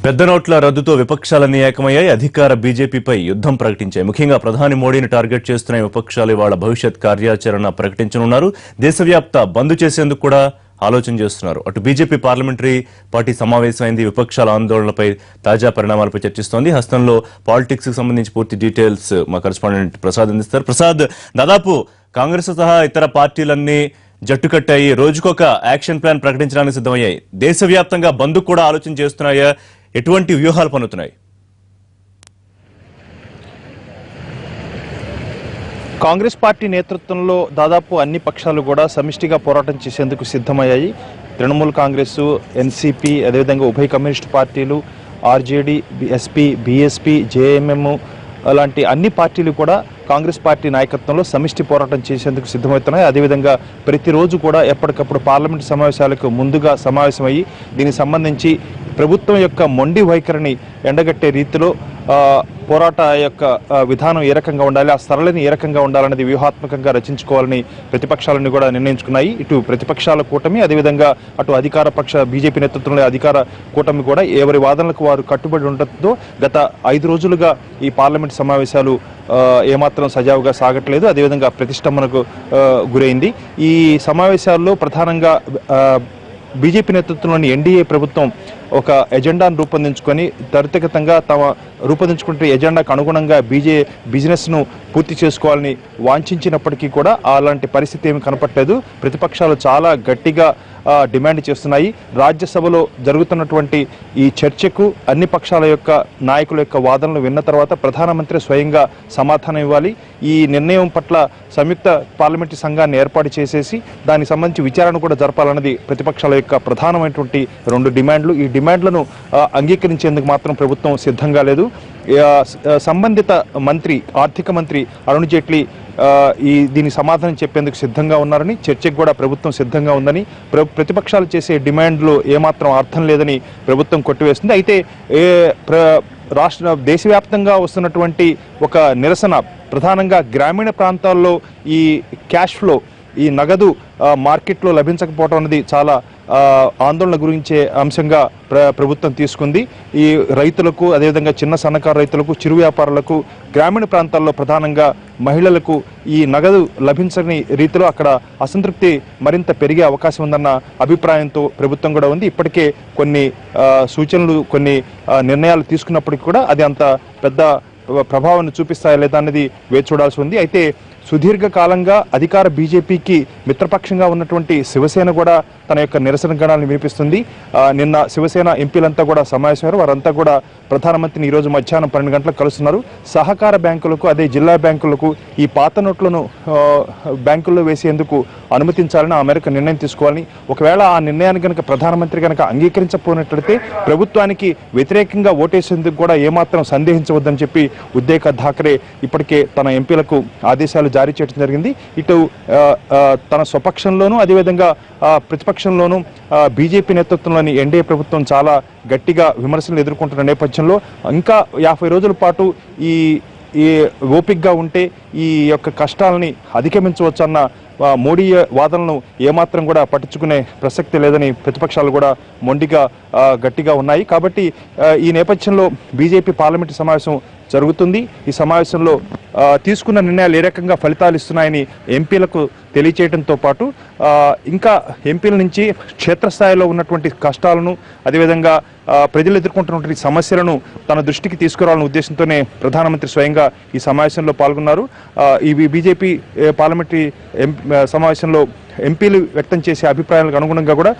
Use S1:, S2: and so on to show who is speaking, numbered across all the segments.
S1: పెద్ద నోట్ల రద్దుతో విపక్షాలన్నీ ఏకమయ్యాయి. అధికార బీజేపీపై యుద్ధం ప్రకటించాయి. ముఖ్యంగా ప్రధాని మోడీని టార్గెట్ చేస్తున్న విపక్షాలు ఇవాళ భవిష్యత్ కార్యాచరణ ప్రకటించనున్నారు. దేశవ్యాప్త బంద్ చేసేందుకు కూడా ఆలోచన చేస్తున్నారు. అటు బీజేపీ పార్లమెంటరీ పార్టీ సమావేశమైంది. విపక్షాల ఆందోళనలపై తాజా పరిణామాలపై చర్చిస్తోంది. హస్తంలో పాలిటిక్స్ కి సంబంధించి పూర్తి డీటెయిల్స్ మా కరెస్పాండెంట్ ప్రసాద్ అందిస్తారు. ప్రసాద్, దాదాపు కాంగ్రెస్ సహా ఇతర పార్టీలన్నీ జట్టుకట్టాయి. రోజుకొక యాక్షన్ ప్లాన్ ప్రకటించడానికి సిద్ధమయ్యాయి. దేశవ్యాప్తంగా బంద్ కూడా ఆలోచన చేస్తున్నాయా? ఎటువంటి వ్యూహాలు పన్నుతున్నాయి?
S2: కాంగ్రెస్ పార్టీ నేతృత్వంలో దాదాపు అన్ని పక్షాలు కూడా సమిష్టిగా పోరాటం చేసేందుకు సిద్ధమయ్యాయి. తృణమూల్ కాంగ్రెస్, ఎన్సీపీ, అదేవిధంగా ఉభయ కమ్యూనిస్టు పార్టీలు, ఆర్జేడీ, ఎస్పీ, బీఎస్పీ, జేఎంఎం అలాంటి అన్ని పార్టీలు కూడా కాంగ్రెస్ పార్టీ నాయకత్వంలో సమిష్టి పోరాటం చేసేందుకు సిద్ధమవుతున్నాయి. అదేవిధంగా ప్రతిరోజు కూడా ఎప్పటికప్పుడు పార్లమెంటు సమావేశాలకు ముందుగా సమావేశమయ్యి దీనికి సంబంధించి ప్రభుత్వం యొక్క మొండి వైఖరిని ఎండగట్టే రీతిలో పోరాట యొక్క విధానం ఏ రకంగా ఉండాలి, ఆ సరళిని ఏ రకంగా ఉండాలనేది వ్యూహాత్మకంగా రచించుకోవాలని ప్రతిపక్షాలన్నీ కూడా నిర్ణయించుకున్నాయి. ఇటు ప్రతిపక్షాల కూటమి, అదేవిధంగా అటు అధికార పక్ష బీజేపీ నేతృత్వంలో అధికార కూటమి కూడా ఎవరి వాదనలకు వారు కట్టుబడి ఉండటంతో గత 5 రోజులుగా ఈ పార్లమెంట్ సమావేశాలు ఏమాత్రం సజావుగా సాగట్లేదు. అదేవిధంగా ప్రతిష్టంభనకు గురైంది. ఈ సమావేశాల్లో ప్రధానంగా బీజేపీ నేతృత్వంలోని ఎన్డీఏ ప్రభుత్వం ఒక ఎజెండాను రూపొందించుకొని త్వరితగతంగా తమ రూపొందించుకుంటే ఎజెండాకు అనుగుణంగా బిజినెస్ను పూర్తి చేసుకోవాలని వాంఛించినప్పటికీ కూడా అలాంటి పరిస్థితి ఏమి కనపట్లేదు. ప్రతిపక్షాలు చాలా గట్టిగా డిమాండ్ చేస్తున్నాయి. రాజ్యసభలో జరుగుతున్నటువంటి ఈ చర్చకు అన్ని పక్షాల యొక్క నాయకుల యొక్క వాదనలు విన్న తర్వాత ప్రధానమంత్రి స్వయంగా సమాధానం ఇవ్వాలి. ఈ నిర్ణయం పట్ల సంయుక్త పార్లమెంటరీ సంఘాన్ని ఏర్పాటు చేసేసి దానికి సంబంధించి విచారణ కూడా జరపాలన్నది ప్రతిపక్షాల యొక్క ప్రధానమైనటువంటి 2 డిమాండ్లు. ఈ డిమాండ్లను అంగీకరించేందుకు మాత్రం ప్రభుత్వం సిద్ధంగా లేదు. సంబంధిత మంత్రి, ఆర్థిక మంత్రి అరుణ్ జైట్లీ దీని సమాధానం చెప్పేందుకు సిద్ధంగా ఉన్నారని, చర్చకు కూడా ప్రభుత్వం సిద్ధంగా ఉందని, ప్రతిపక్షాలు చేసే డిమాండ్లు ఏమాత్రం అర్థం లేదని ప్రభుత్వం కొట్టివేస్తుంది. అయితే దేశవ్యాప్తంగా వస్తున్నటువంటి ఒక నిరసన ప్రధానంగా గ్రామీణ ప్రాంతాల్లో ఈ క్యాష్ ఫ్లో, ఈ నగదు మార్కెట్లో లభించకపోవడం అనేది చాలా ఆందోళన గురించే అంశంగా ప్రభుత్వం తీసుకుంది. ఈ రైతులకు, అదేవిధంగా చిన్న సన్నకారు రైతులకు, చిరు వ్యాపారులకు, గ్రామీణ ప్రాంతాల్లో ప్రధానంగా మహిళలకు ఈ నగదు లభించని రీతిలో అక్కడ అసంతృప్తి మరింత పెరిగే అవకాశం ఉందన్న అభిప్రాయంతో ప్రభుత్వం కూడా ఉంది. ఇప్పటికే కొన్ని సూచనలు, కొన్ని నిర్ణయాలు తీసుకున్నప్పటికీ కూడా అది అంత పెద్ద ప్రభావాన్ని చూపిస్తాయా లేదా అనేది వేచి చూడాల్సి ఉంది. అయితే సుదీర్ఘకాలంగా అధికార బీజేపీకి మిత్రపక్షంగా ఉన్నటువంటి శివసేన కూడా తన యొక్క నిరసన గణాలను వినిపిస్తుంది. నిన్న శివసేన ఎంపీలంతా కూడా సమావేశమయ్యారు. వారంతా కూడా ప్రధానమంత్రిని ఈరోజు మధ్యాహ్నం 12 గంటలకు కలుస్తున్నారు. సహకార బ్యాంకులకు, అదే జిల్లా బ్యాంకులకు ఈ పాత నోట్లను బ్యాంకుల్లో వేసేందుకు అనుమతించాలని ఆ మేరకు నిర్ణయం తీసుకోవాలని, ఒకవేళ ఆ నిర్ణయాన్ని కనుక ప్రధానమంత్రి కనుక అంగీకరించకపోయినట్లయితే ప్రభుత్వానికి వ్యతిరేకంగా ఓటేసేందుకు కూడా ఏమాత్రం సందేహించవద్దని చెప్పి ఉద్దవ్ ఠాక్రే ఇప్పటికే తన ఎంపీలకు ఆదేశాలు జారీ చేయడం జరిగింది. ఇటు తన స్వపక్షంలోనూ అదేవిధంగా ప్రతిపక్షంలోనూ బీజేపీ నేతృత్వంలోని ఎన్డీఏ ప్రభుత్వం చాలా గట్టిగా విమర్శలు ఎదుర్కొంటున్న నేపథ్యంలో ఇంకా 50 రోజుల పాటు ఈ ఓపికగా ఉంటే ఈ యొక్క కష్టాలని అధిగమించవచ్చు అన్న మోడీ వాదనలను ఏమాత్రం కూడా పట్టించుకునే ప్రసక్తి లేదని ప్రతిపక్షాలు కూడా మొండిగా గట్టిగా ఉన్నాయి. కాబట్టి ఈ నేపథ్యంలో బీజేపీ పార్లమెంటు సమావేశం జరుగుతుంది. ఈ సమావేశంలో తీసుకున్న నిర్ణయాలు ఏ రకంగా ఫలితాలు ఇస్తున్నాయని ఎంపీలకు తెలియచేయడంతో పాటు ఇంకా ఎంపీల నుంచి క్షేత్రస్థాయిలో ఉన్నటువంటి కష్టాలను, అదేవిధంగా ప్రజలు ఎదుర్కొంటున్నటువంటి సమస్యలను తన దృష్టికి తీసుకురావాలనే ఉద్దేశంతోనే ప్రధానమంత్రి స్వయంగా ఈ సమావేశంలో పాల్గొన్నారు. ఈ బీజేపీ పార్లమెంటరీ సమావేశంలో ఎంపీలు వ్యక్తం చేసే అభిప్రాయాలకు అనుగుణంగా కూడా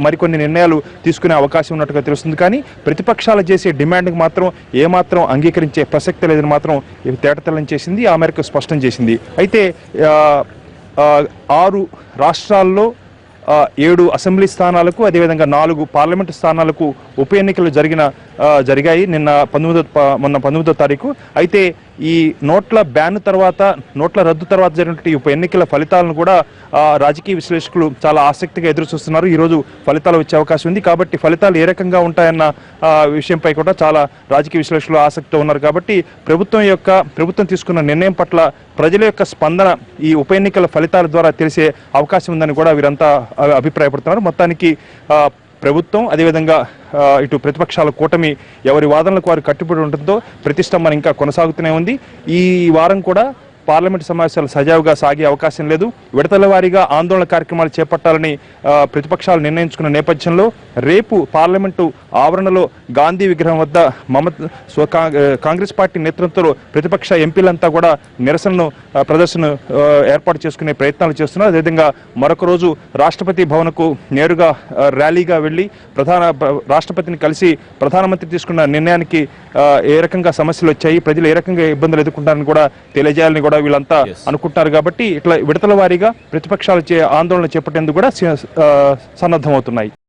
S2: మరికొన్ని నిర్ణయాలు తీసుకునే అవకాశం ఉన్నట్టుగా తెలుస్తుంది. కానీ ప్రతిపక్షాలు చేసే డిమాండ్కి మాత్రం ఏమాత్రం అంగీకరించే ప్రసక్తి లేదని మాత్రం తేటతెల్లం చేసింది, ఆ మేరకు స్పష్టం చేసింది. అయితే 6 రాష్ట్రాల్లో 7 అసెంబ్లీ స్థానాలకు, అదేవిధంగా 4 పార్లమెంటు స్థానాలకు ఉప ఎన్నికలు జరిగాయి మొన్న 19వ తారీఖు. అయితే ఈ నోట్ల బ్యాన్ తర్వాత, నోట్ల రద్దు తర్వాత జరిగినటువంటి ఉప ఎన్నికల ఫలితాలను కూడా రాజకీయ విశ్లేషకులు చాలా ఆసక్తిగా ఎదురు చూస్తున్నారు. ఈరోజు ఫలితాలు వచ్చే అవకాశం ఉంది. కాబట్టి ఫలితాలు ఏ రకంగా ఉంటాయన్న విషయంపై కూడా చాలా రాజకీయ విశ్లేషకులు ఆసక్తితో ఉన్నారు. కాబట్టి ప్రభుత్వం తీసుకున్న నిర్ణయం పట్ల ప్రజల యొక్క స్పందన ఈ ఉప ఎన్నికల ఫలితాల ద్వారా తెలిసే అవకాశం ఉందని కూడా వీరంతా అభిప్రాయపడుతున్నారు. మొత్తానికి ప్రభుత్వం అదేవిధంగా ఇటు ప్రతిపక్షాల కూటమి ఎవరి వాదనలకు వారు కట్టుబడి ఉండడంతో ప్రతిష్టంభన ఇంకా కొనసాగుతూనే ఉంది. ఈ వారం కూడా పార్లమెంటు సమావేశాలు సజావుగా సాగే అవకాశం లేదు. విడతల వారీగా ఆందోళన కార్యక్రమాలు చేపట్టాలని ప్రతిపక్షాలు నిర్ణయించుకున్న నేపథ్యంలో రేపు పార్లమెంటు ఆవరణలో గాంధీ విగ్రహం వద్ద కాంగ్రెస్ పార్టీ నేతృత్వంలో ప్రతిపక్ష ఎంపీలంతా కూడా నిరసనను ప్రదర్శన ఏర్పాటు చేసుకునే ప్రయత్నాలు చేస్తున్నారు. అదేవిధంగా మరొక రోజు రాష్ట్రపతి భవన్కు నేరుగా ర్యాలీగా వెళ్లి రాష్ట్రపతిని కలిసి ప్రధానమంత్రి తీసుకున్న నిర్ణయానికి ఏ రకంగా సమస్యలు వచ్చాయి, ప్రజలు ఏ రకంగా ఇబ్బందులు ఎదుర్కొంటారని కూడా తెలియజేయాలని కూడా వీళ్ళంతా అనుకుంటున్నారు. కాబట్టి ఇట్లా విడతల వారీగా ప్రతిపక్షాలు ఆందోళన చేపట్టేందుకు కూడా సన్నద్ధమవుతున్నాయి.